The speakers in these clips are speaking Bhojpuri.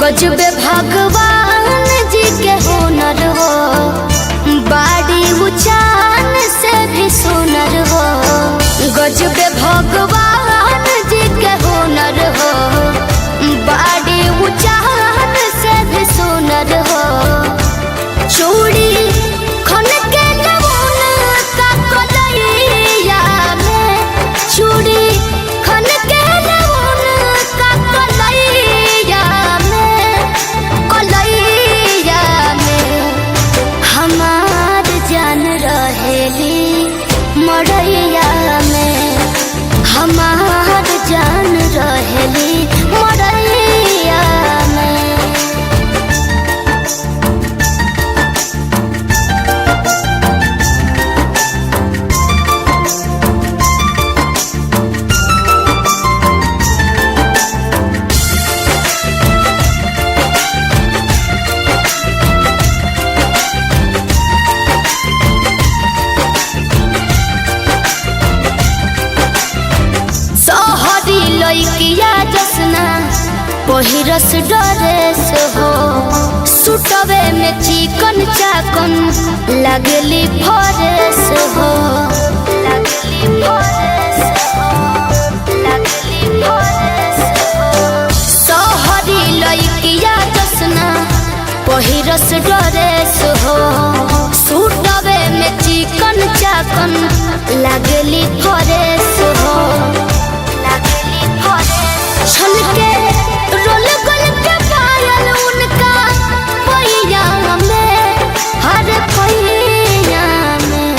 गजबे भगवान जी के हुनर हो, बाड़ी उचान से भी सुनर हो। गजबे भगवान जी के हुनर हो, बाड़ी उचान से भी सुनर हो। चूड़ी खन के नमूना का कलैया में, चूड़ी खन के नमूना का कलैया हमार जान रहेली मड़ैया में, हमार जान रहेली मड़ैया में। लइकिया जसना पहिरस ड्रेस हो, सुटवे में चिकन चाकन लगली फरेस हो, लगली फरेस हो, लगली फरेस हो। शहरी लइकिया जसना पहिरस ड्रेस हो, सुटवे में चिकन चाकन लगली फरेस हो। छलके रोल गोल के पायल उनका पैया में, हर पैया में।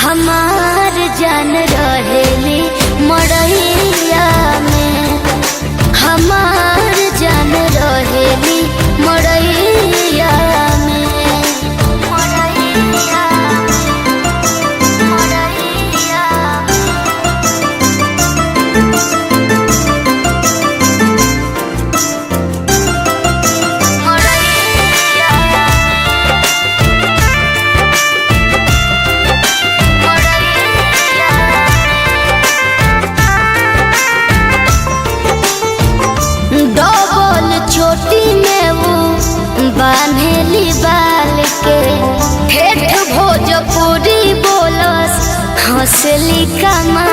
हमार जान रहेली मड़ैया में, हमार जान रहेली मड़ैया में। चोटी में वो बांधेली बाल के, ठेठ भोजपुरी बोलस हंसली कमा